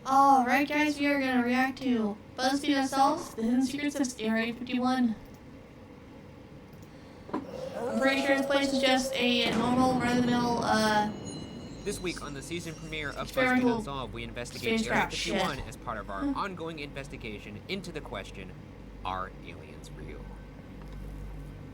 Alright guys, we are gonna react to BuzzFeed Unsolved, The Hidden Secrets of Area 51. I'm pretty sure this place is just a normal, run-of-the-mill, This week on the season premiere of BuzzFeed experimental Unsolved, we investigate space Area craft 51 shit. as part of our ongoing investigation into the question, are aliens real?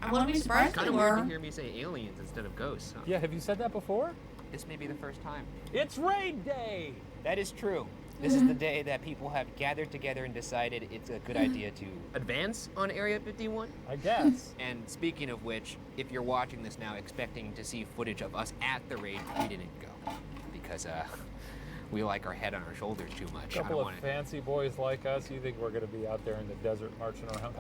I wouldn't be surprised if Kind they of weird to were. hear me say aliens instead of ghosts, huh? Yeah, have you said that before? This may be the first time. It's raid day! That is true. This is the day that people have gathered together and decided it's a good idea to advance on Area 51. I guess. And speaking of which, if you're watching this now expecting to see footage of us at the raid, we didn't go. Because, we like our head on our shoulders too much. A couple of fancy boys like us, you think we're going to be out there in the desert marching around?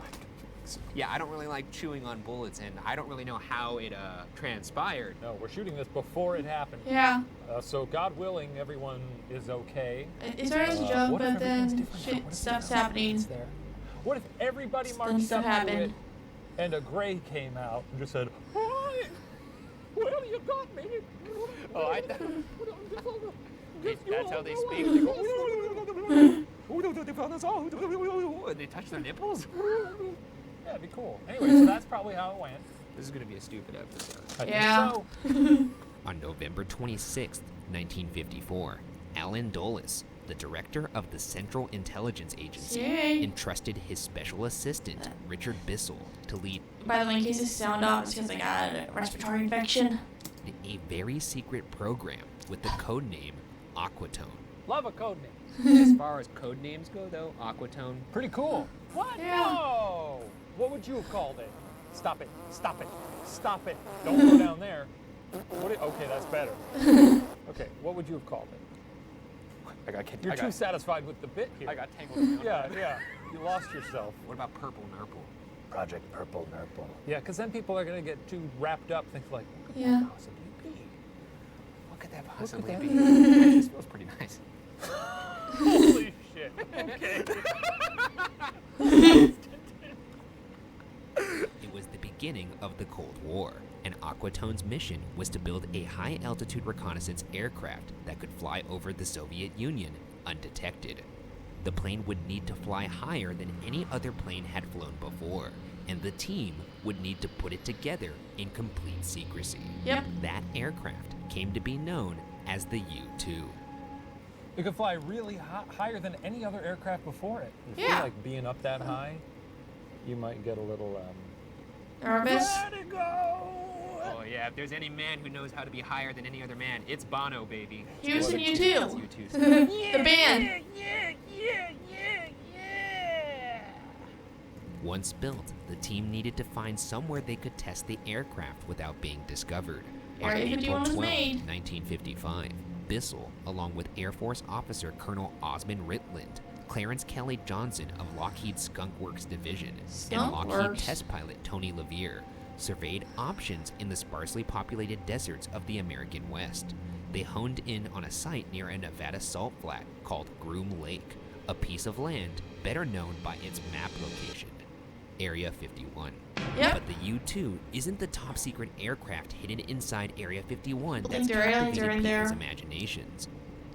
Yeah, I don't really like chewing on bullets, and I don't really know how it transpired. No, we're shooting this before it happened. Yeah. So God willing, everyone is okay. It started as a joke, What if but everything's then different? shit, What if stuff's nothing happening. happens there? What if everybody Then marched stuff up to it happened. and a gray came out and just said, "Hi, well, you got me." Oh, I thought... That's how they speak. They touch their nipples? Yeah, it'd be cool. Anyway, so that's probably how it went. This is going to be a stupid episode. I think Yeah. so. On November 26th, 1954, Alan Dulles, the director of the Central Intelligence Agency, Yay. entrusted his special assistant, Richard Bissell, to lead By the way, in case this sound off, it's because I got a respiratory infection. a very secret program with the code name Aquatone. Love a code name. As far as code names go, though, Aquatone, Pretty cool. What? Yeah. No! What would you have called it? Stop it. Stop it. Stop it. Don't go down there. Okay, that's better. Okay, what would you have called it? You're too satisfied with the bit here. I got tangled in Yeah. You lost yourself. What about Purple Nurple? Project Purple Nurple. Yeah, because then people are going to get too wrapped up, think like, what could Yeah. that possibly be? What could that possibly that be? be? Actually, it smells pretty nice. Holy shit. Okay. It was the beginning of the Cold War, and Aquatone's mission was to build a high-altitude reconnaissance aircraft that could fly over the Soviet Union undetected. The plane would need to fly higher than any other plane had flown before, and the team would need to put it together in complete secrecy. Yep. That aircraft came to be known as the U-2. It could fly really higher than any other aircraft before it. You Yeah. feel like being up that high, you might get a little, Nervous. let it go! Oh yeah, if there's any man who knows how to be higher than any other man, it's Bono, baby. He was in That's U2. U2's. The band. Yeah. Once built, the team needed to find somewhere they could test the aircraft without being discovered. On Area 51 April was 12, made. 1955, Bissell, along with Air Force officer Colonel Osmond Ritland, Clarence Kelly Johnson of Lockheed Skunk Works Division, Skunk and Lockheed Works. test pilot Tony LeVere, surveyed options in the sparsely populated deserts of the American West. They honed in on a site near a Nevada salt flat called Groom Lake, a piece of land better known by its map location, Area 51. Yep. But the U-2 isn't the top secret aircraft hidden inside Area 51 Think that's their aliens are captivated in there. people's imaginations.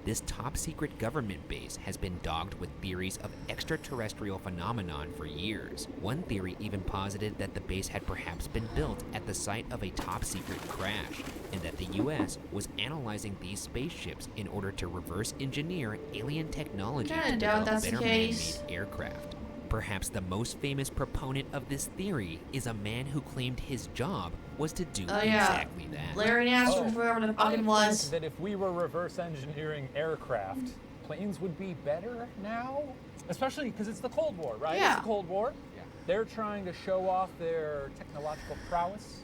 This top secret government base has been dogged with theories of extraterrestrial phenomenon for years. One theory even posited that the base had perhaps been built at the site of a top secret crash, and that the US was analyzing these spaceships in order to reverse engineer alien technology Kinda to doubt develop that's the better case. man-made aircraft. Perhaps the most famous proponent of this theory is a man who claimed his job was to do Oh, yeah. exactly that. Larry Nassar, whoever the fucking was. That if we were reverse engineering aircraft, planes would be better now? Especially because it's the Cold War, right? Yeah. It's the Cold War. Yeah. They're trying to show off their technological prowess.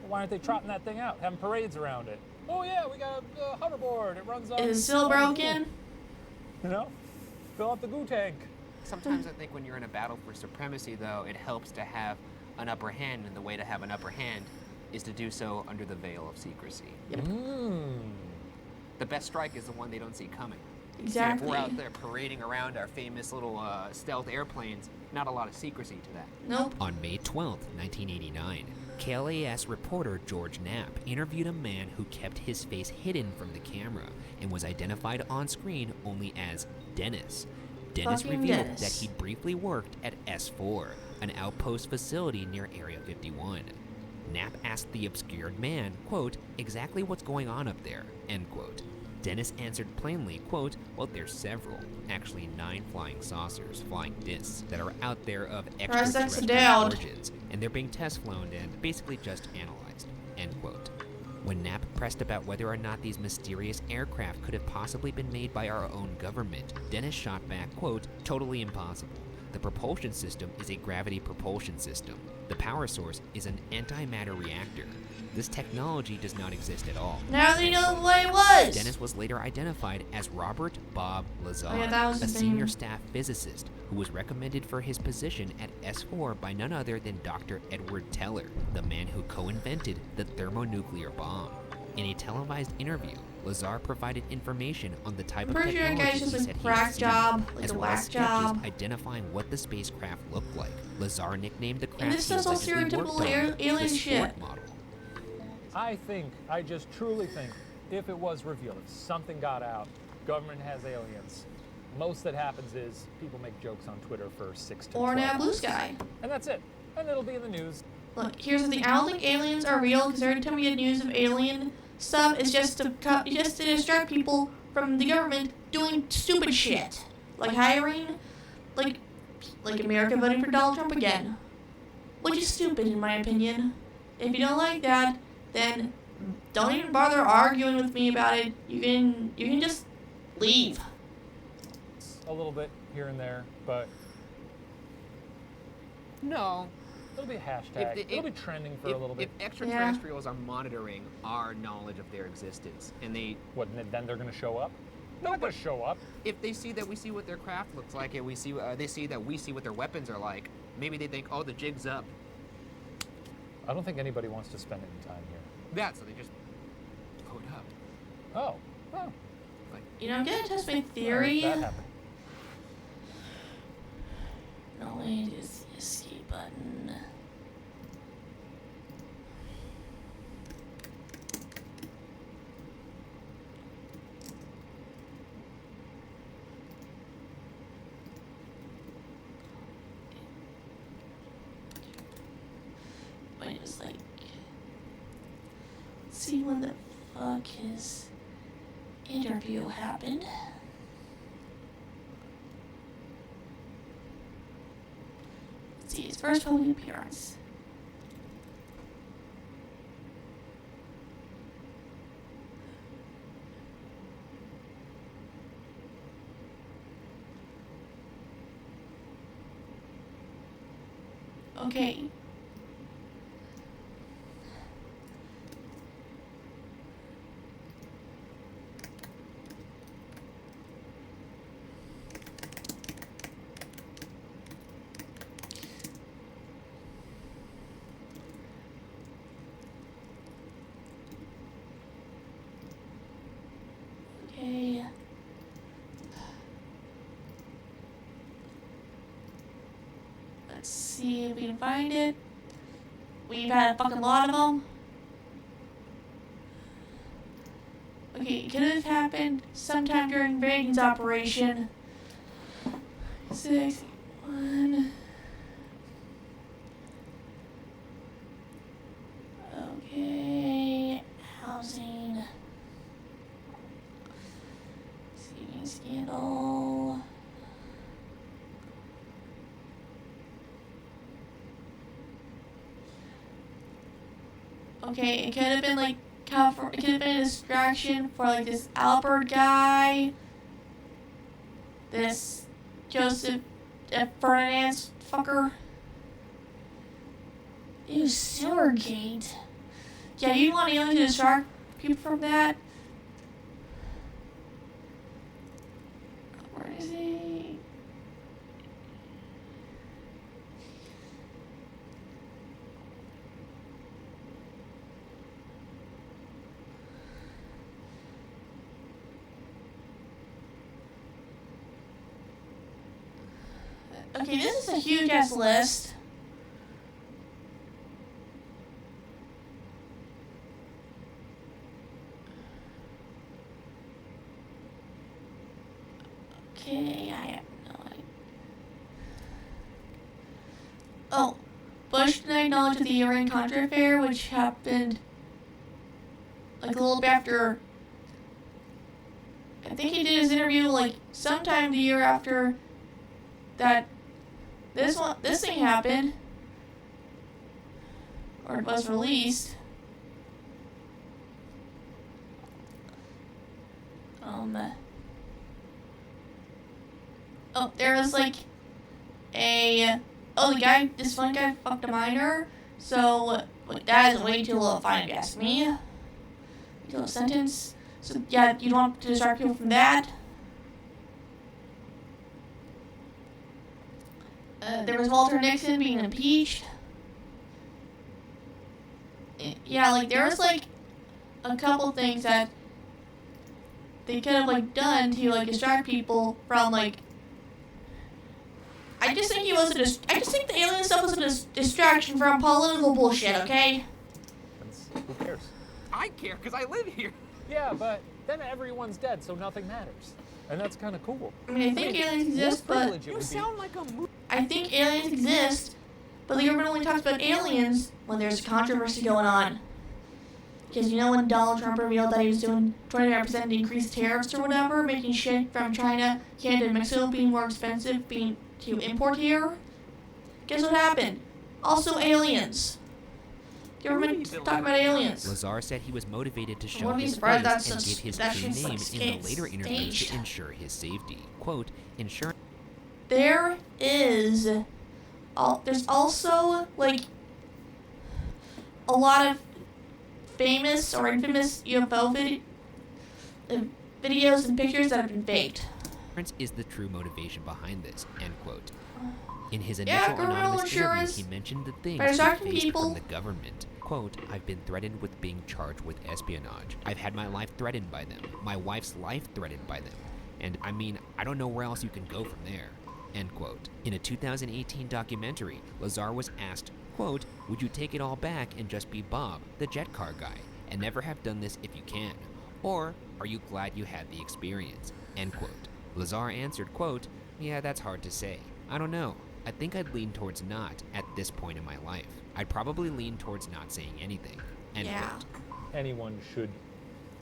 Well, why aren't they trotting that thing out, having parades around it? Oh yeah, we got a hoverboard. It runs on. Is it still broken? You know, fill up the goo tank. Sometimes I think when you're in a battle for supremacy, though, it helps to have an upper hand, and the way to have an upper hand is to do so under the veil of secrecy. The best strike is the one they don't see coming. Exactly. So if we're out there parading around our famous little stealth airplanes, not a lot of secrecy to that. Nope. On May 12, 1989, KLAS reporter George Knapp interviewed a man who kept his face hidden from the camera and was identified on screen only as Dennis. Dennis Fucking revealed Dennis. that he briefly worked at S4, an outpost facility near Area 51. Knapp asked the obscured man, quote, exactly what's going on up there, end quote. Dennis answered plainly, quote, well, there's several, actually 9 flying saucers, flying discs, that are out there of extraterrestrial doubt. origins, and they're being test flown and basically just analyzed, end quote. When Knapp pressed about whether or not these mysterious aircraft could have possibly been made by our own government, Dennis shot back, quote, totally impossible. The propulsion system is a gravity propulsion system. The power source is an antimatter reactor. This technology does not exist at all. Now they know what it was. Dennis was later identified as Robert Bob Lazar, Oh, yeah, that was a his senior name. staff physicist who was recommended for his position at S4 by none other than Dr. Edward Teller, the man who co-invented the thermonuclear bomb. In a televised interview, Lazar provided information on the type I'm of pretty sure technology that guy's just he a said he whack had seen, job, like as a well as whack sketches job. identifying what the spacecraft looked like. Lazar nicknamed the And craft this he is all allegedly stereotypical worked on alien the shit. Sport model. I just truly think, if it was revealed, if something got out, government has aliens, most that happens is people make jokes on Twitter for 6 to 12 Or now Blue months. Sky. And that's it. And it'll be in the news. Look, here's the thing. I don't think aliens are real because every time we get news of alien stuff, it's just to distract people from the government doing stupid shit, like hiring, like America voting for Donald Trump again, which is stupid in my opinion. If you don't like that, then don't even bother arguing with me about it. You can just leave. A little bit here and there, but No. it'll be a hashtag. It'll be trending for a little bit. If extraterrestrials are monitoring our knowledge of their existence, and What, and then they're going to show up? They're not going to show up. if they see that we see what their craft looks like, and they see that we see what their weapons are like, maybe they think, oh, the jig's up. I don't think anybody wants to spend any time here. That, so they just blow it up. Oh. Oh. You know, I'm gonna test my That theory. happened. No, it is the escape button. Wait, it's like, see when the fuck his interview happened. Let's see, his first public appearance. Okay. Okay. Let's see if we can find it. We've had a fucking lot of them. Okay, it could have happened sometime during Reagan's operation. 61. Okay, housing. Receiving scandal. Okay, it could have been like it could have been a distraction for like this Albert guy. This Joseph Fernandez fucker. Ew, Sewergate. Yeah, you want aliens to distract people from that? Where is he? Okay, this is a huge ass list. Okay, I have no idea. Oh, Bush denied knowledge of the Iran-Contra affair, which happened like a little bit after. I think he did his interview like sometime the year after that. This thing happened, or it was released. Oh, there was like this one guy fucked a minor. So that is way too low fine if you ask me. Too low sentence. So yeah, you don't want to distract people from that. There was Walter Nixon being impeached. Yeah, like there was like a couple things that they could have like done to like distract people from like. I just think I just think the alien stuff was a distraction from political bullshit. Okay. Who cares? I care because I live here. Yeah, but then everyone's dead, so nothing matters, and that's kind of cool. I mean, I think aliens exist, but You sound like a I think aliens exist, but the government only talks about aliens when there's controversy going on. Because you know when Donald Trump revealed that he was doing 25% increased tariffs or whatever, making shit from China, Canada, and Mexico being more expensive to import here? Guess what happened? Also aliens. Government talking about aliens. Lazar said he was motivated to I show wouldn't be his surprised face that's and give his that true shit's, name like, in the later interviews staged. to ensure his safety. Quote, ensuring There's also like a lot of famous or infamous UFO videos and pictures that have been faked. is the true motivation behind this, end quote. In his Yeah, initial criminal anonymous interview, insurance he mentioned the things by he distracting faced people. from the government. Quote, I've been threatened with being charged with espionage. I've had my life threatened by them. My wife's life threatened by them. And I mean, I don't know where else you can go from there. End quote. In a 2018 documentary, Lazar was asked, quote, would you take it all back and just be Bob, the jet car guy, and never have done this if you can? Or are you glad you had the experience? End quote. Lazar answered, quote, yeah, that's hard to say. I don't know. I think I'd lean towards not at this point in my life. I'd probably lean towards not saying anything. End Yeah. quote. Anyone should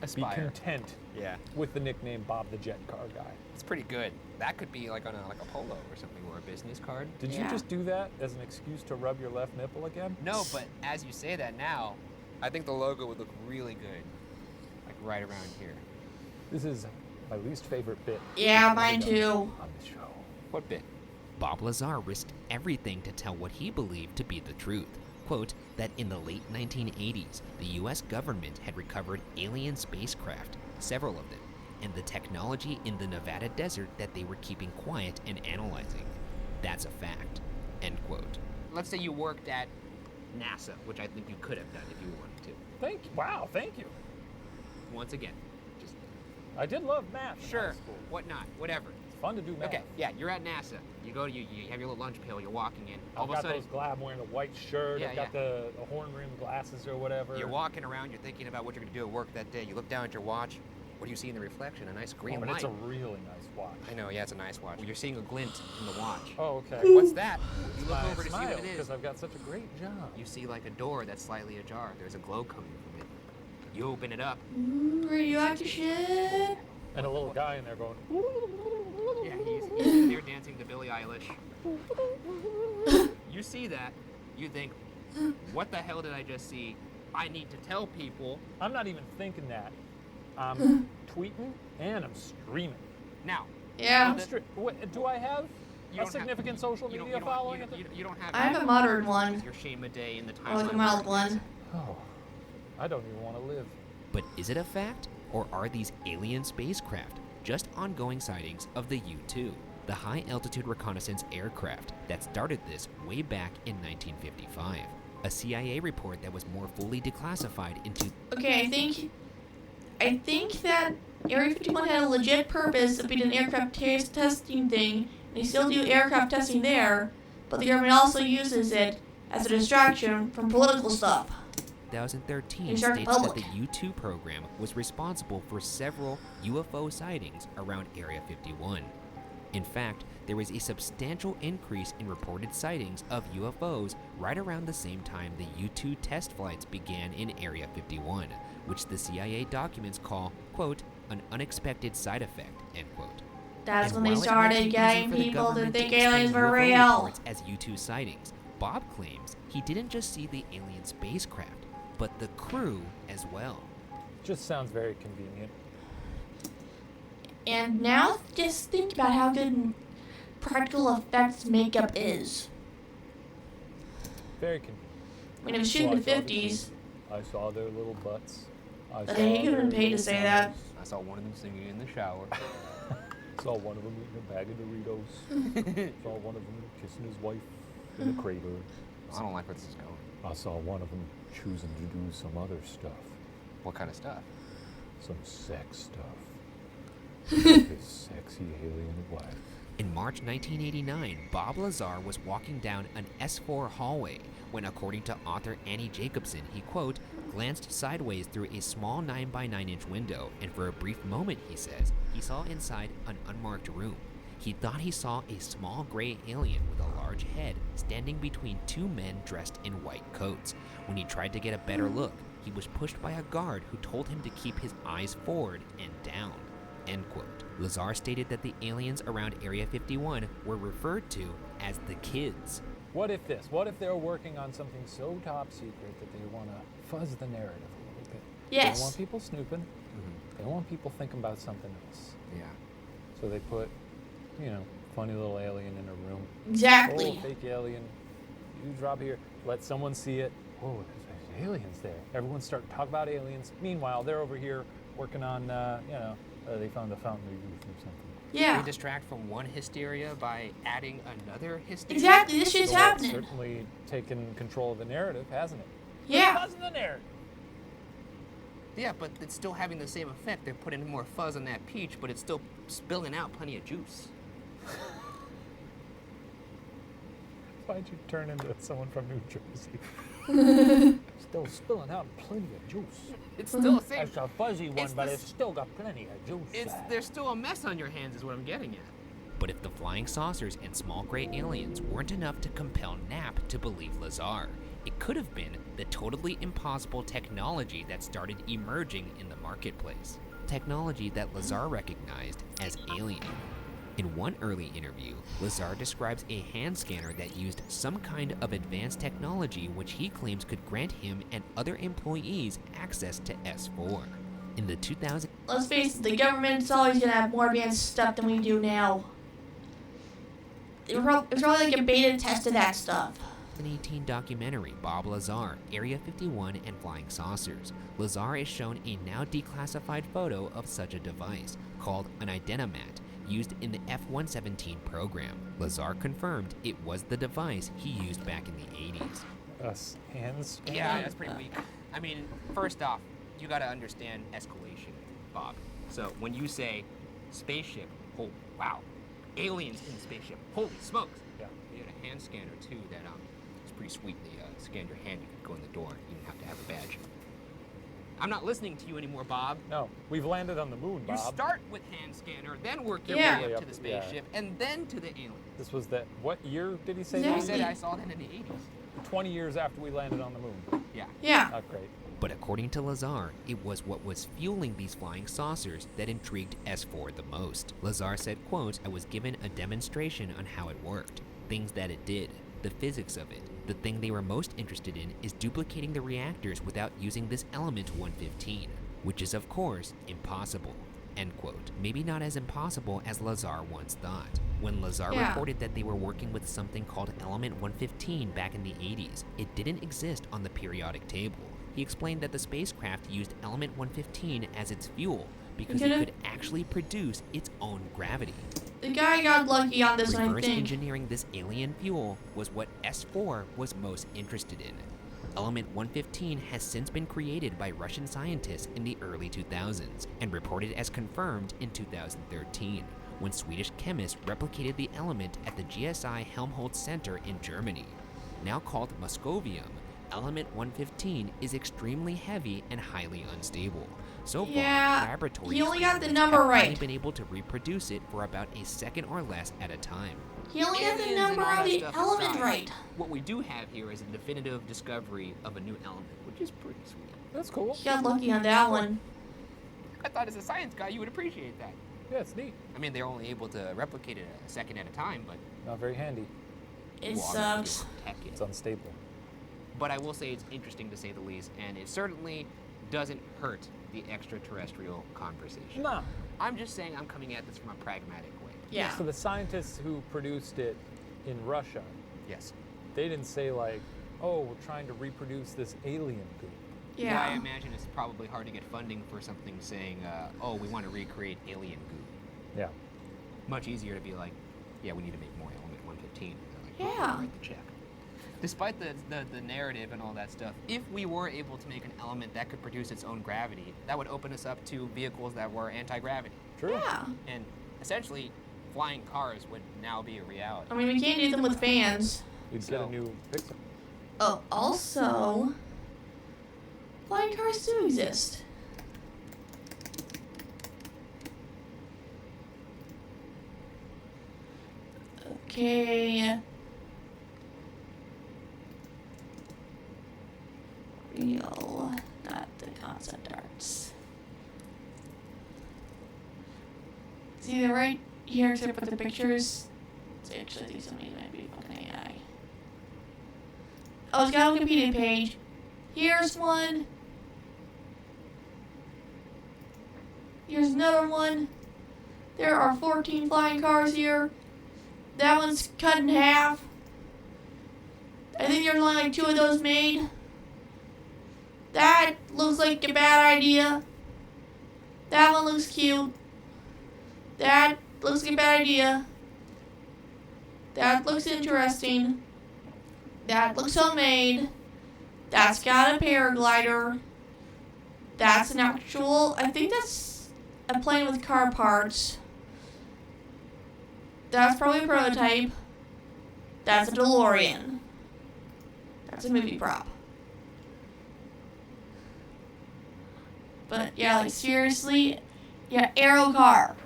Aspire. be content Yeah, with the nickname Bob the Jet Car Guy. it's pretty good. That could be like on a polo or something, or a business card. Did you Yeah. just do that as an excuse to rub your left nipple again? No, but as you say that now, I think the logo would look really good, like right around here. This is my least favorite bit. Yeah, mine too. On the show. What bit? Bob Lazar risked everything to tell what he believed to be the truth. Quote, that in the late 1980s, the US government had recovered alien spacecraft, several of them, and the technology in the Nevada desert that they were keeping quiet and analyzing. That's a fact. End quote. Let's say you worked at NASA, which I think you could have done if you wanted to. Wow, thank you. Once again, just I did love math in high sure, school. whatnot, whatever. It's fun to do math. Okay, yeah, you're at NASA. You go to you have your little lunch pail. You're walking in. All I've of a got sudden, those I'm wearing a white shirt. Yeah, I've got the horn-rimmed glasses or whatever. you're walking around. You're thinking about what you're gonna do at work that day. You look down at your watch. What do you see in the reflection? A nice green but light. it's a really nice watch. I know, yeah, it's a nice watch. You're seeing a glint in the watch. Oh, okay. What's that? You look over to see what it is. because I've got such a great job. You see like a door that's slightly ajar. There's a glow coming from it. You open it up. Radioactive shit. And a little guy in there going, Yeah, he's there dancing to Billie Eilish. You see that. You think, what the hell did I just see? I need to tell people. I'm not even thinking that. I'm tweeting and I'm streaming. Now, Yeah. Do I have you a don't significant have, social you don't- media you don't- following? You don't have. I have a moderate one. Your shame a day in the Or like a timeline. mild one. Oh, I don't even want to live. But is it a fact? Or are these alien spacecraft just ongoing sightings of the U-2, the high-altitude reconnaissance aircraft that started this way back in 1955? A CIA report that was more fully declassified into Okay, I think that Area 51 had a legit purpose of being an aircraft testing thing, and they still do aircraft testing there, but the government also uses it as a distraction from political stuff. 2013 It's our states that public. the U-2 program was responsible for several UFO sightings around Area 51. In fact, there was a substantial increase in reported sightings of UFOs right around the same time the U-2 test flights began in Area 51, which the CIA documents call, quote, an unexpected side effect, end quote. That's And when they while it might be started easy getting for the people to government think explain aliens were UFO real. reports as U-2 sightings, Bob claims he didn't just see the alien spacecraft, but the crew as well. Just sounds very convenient. And now just think about how good practical effects makeup is. Very convenient. I mean, it was shooting in the 50s. I saw their little butts. But he could have been paid to say that. I saw one of them singing in the shower. Saw one of them eating a bag of Doritos. Saw one of them kissing his wife in a crater. I don't like where this is going. I saw one of them choosing to do some other stuff. What kind of stuff? Some sex stuff. His sexy alien wife. In March 1989, Bob Lazar was walking down an S4 hallway when, according to author Annie Jacobson, he, quote, glanced sideways through a small 9x9-inch window, and for a brief moment, he says, he saw inside an unmarked room. He thought he saw a small gray alien with a large head standing between two men dressed in white coats. When he tried to get a better look, he was pushed by a guard who told him to keep his eyes forward and down, end quote. Lazar stated that the aliens around Area 51 were referred to as the kids. What if this? What if they're working on something so top secret that they want to fuzz the narrative a little bit? They Yes. don't want people snooping. They don't want people thinking about something else. Yeah. So they put, funny little alien in a room. Exactly. Oh, fake alien. You drop here. Let someone see it. Oh, there's aliens there. Everyone start talking about aliens. Meanwhile, they're over here working on, they found the fountain of youth or something. Yeah. We distract from one hysteria by adding another hysteria. Exactly. This shit's So happening. It's certainly taken control of the narrative, hasn't it? Yeah. Fuzzing the narrative. Yeah, but it's still having the same effect. They're putting more fuzz on that peach, but it's still spilling out plenty of juice. Why'd you turn into someone from New Jersey? Still spilling out plenty of juice. It's still the same. That's a fuzzy one, It's but the it's still got plenty of juice. There's still a mess on your hands is what I'm getting at. But if the flying saucers and small gray aliens weren't enough to compel Knapp to believe Lazar, it could have been the totally impossible technology that started emerging in the marketplace. Technology that Lazar recognized as alien. In one early interview, Lazar describes a hand scanner that used some kind of advanced technology which he claims could grant him and other employees access to S4. In the 2000 Let's face it, the government's always gonna have more advanced stuff than we do now. It's probably like a beta test of that stuff. 2018 documentary Bob Lazar, Area 51 and Flying Saucers, Lazar is shown a now declassified photo of such a device called an Identimat, used in the F-117 program. Lazar confirmed it was the device he used back in the 80s. Hands? Yeah, that's pretty weak. I mean, first off, you gotta understand escalation, Bob. So when you say spaceship, oh wow, aliens in the spaceship, holy smokes. Yeah. They had a hand scanner too that it's pretty sweet. They scanned your hand, you could go in the door, you didn't have to have a badge. I'm not listening to you anymore, Bob. No, we've landed on the moon, You Bob. start with hand scanner, then work your Yeah. way up to the spaceship, and then to the alien. This was that. What year did he say Yeah. He that? Exactly. said I saw that in the 80s. 20 years after we landed on the moon. Yeah. Yeah. Not great. But according to Lazar, it was what was fueling these flying saucers that intrigued S4 the most. Lazar said, quote, I was given a demonstration on how it worked, things that it did, the physics of it. The thing they were most interested in is duplicating the reactors without using this element 115, which is of course impossible, end quote. Maybe not as impossible as Lazar once thought. When Lazar Yeah. reported that they were working with something called element 115 back in the 80s, it didn't exist on the periodic table. He explained that the spacecraft used element 115 as its fuel because it could actually produce its own gravity. The guy got lucky on this one, I Reverse think. engineering this alien fuel was what S4 was most interested in. Element 115 has since been created by Russian scientists in the early 2000s and reported as confirmed in 2013, when Swedish chemists replicated the element at the GSI Helmholtz Center in Germany. Now called moscovium, Element 115 is extremely heavy and highly unstable. So far, Yeah, laboratory he only got the experiments number have only right. been able to reproduce it for about a second or less at a time. He only got the Aliens and number all of that the stuff element aside, right. What we do have here is a definitive discovery of a new element, which is pretty sweet. That's cool. He got lucky on that one. I thought as a science guy you would appreciate that. Yeah, it's neat. I mean, they're only able to replicate it a second at a time, but Not very handy. It well, obviously sucks. they don't tech it. It's unstable. But I will say it's interesting to say the least, and it certainly doesn't hurt the extraterrestrial conversation. Nah. I'm just saying I'm coming at this from a pragmatic way. Yeah. So the scientists who produced it in Russia, Yes. they didn't say like, oh, we're trying to reproduce this alien goop. I Yeah. imagine it's probably hard to get funding for something saying, oh, we want to recreate alien goo. Yeah. Much easier to be like, yeah, we need to make more element 115. They're like, Yeah. write the check. Despite the narrative and all that stuff, if we were able to make an element that could produce its own gravity, that would open us up to vehicles that were anti-gravity. True. Yeah. And essentially, flying cars would now be a reality. I mean, we can't do them with fans. You'd get So- a new Pixar. Oh, also, flying cars do exist. Okay. Real, not the concept arts. See, they're right here except for the pictures. So actually, these some of these might be fucking AI. Oh, it's got a Wikipedia page. Here's one. Here's another one. There are 14 flying cars here. That one's cut in half. I think there's only like 2 of those made. That looks like a bad idea. That one looks cute. That looks like a bad idea. That looks interesting. That looks homemade. That's got a paraglider. That's an actual, I think that's a plane with car parts. That's probably a prototype. That's a DeLorean. That's a movie prop. But yeah, like seriously, yeah, Aero car.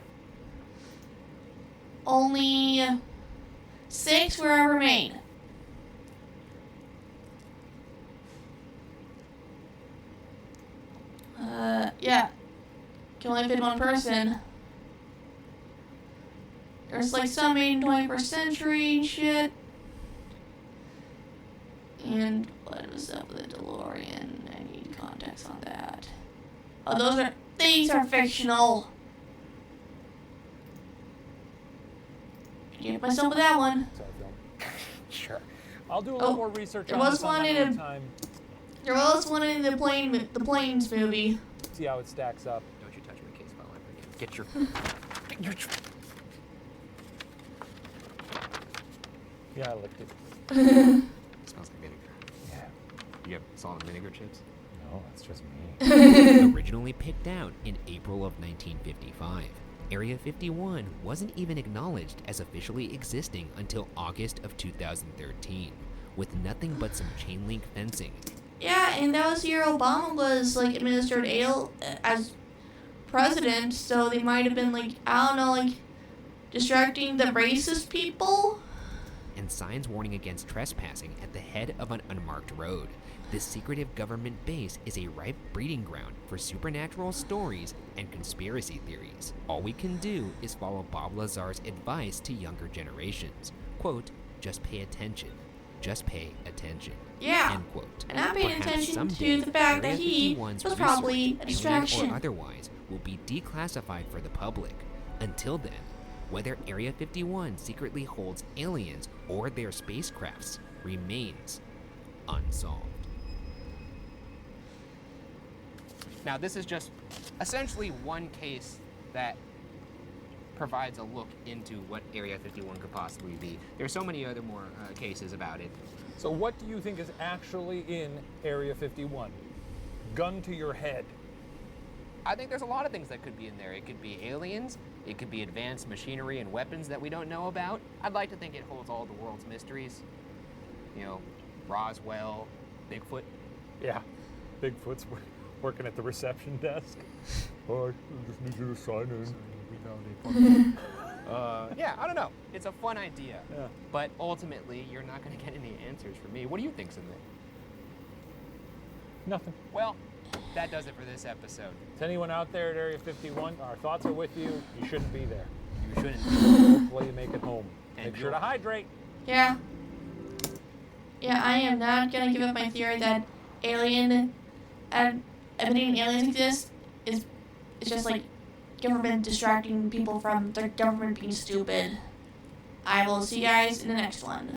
Only 6 were ever made. Yeah. Can only fit one person. There's like some made in 21st century and shit. And what was up with the DeLorean? I need context on that. Oh, these are fictional. Get myself with that one. Sorry, film. Sure. I'll do a little Oh, more research there on was this on one my in own a- time. There was one in the Planes movie. See how it stacks up. Don't you touch my case file ever again. Get your... Yeah, I licked it. It smells like vinegar. Yeah. You have salt and vinegar chips? No, that's just me. Originally picked out in April of 1955, Area 51 wasn't even acknowledged as officially existing until August of 2013, with nothing but some chain link fencing. Yeah, and that was the year Obama was like administered as president, so they might have been like, I don't know, like distracting the racist people. And signs warning against trespassing at the head of an unmarked road. This secretive government base is a ripe breeding ground for supernatural stories and conspiracy theories. All we can do is follow Bob Lazar's advice to younger generations. Quote, just pay attention. Just pay attention. Yeah. End quote. And I'm paying Perhaps attention someday, to the fact that Area he 51's was probably research, a alien distraction. or otherwise, will be declassified for the public. Until then, whether Area 51 secretly holds aliens or their spacecrafts remains unsolved. Now, this is just essentially one case that provides a look into what Area 51 could possibly be. There's so many other more cases about it. So what do you think is actually in Area 51? Gun to your head. I think there's a lot of things that could be in there. It could be aliens, it could be advanced machinery and weapons that we don't know about. I'd like to think it holds all the world's mysteries. You know, Roswell, Bigfoot? Yeah. Bigfoot's working at the reception desk. Oh, I just need you to sign in. Yeah, I don't know. It's a fun idea. Yeah. But ultimately, you're not going to get any answers from me. What do you think's in there? Nothing. Well, that does it for this episode. To anyone out there at Area 51, our thoughts are with you. You shouldn't be there. You shouldn't. Hopefully you make it home. And Make sure to you'll- hydrate. Yeah. Yeah, I am not gonna give up my theory that admitting aliens exist is just like government distracting people from the government being stupid. I will see you guys in the next one.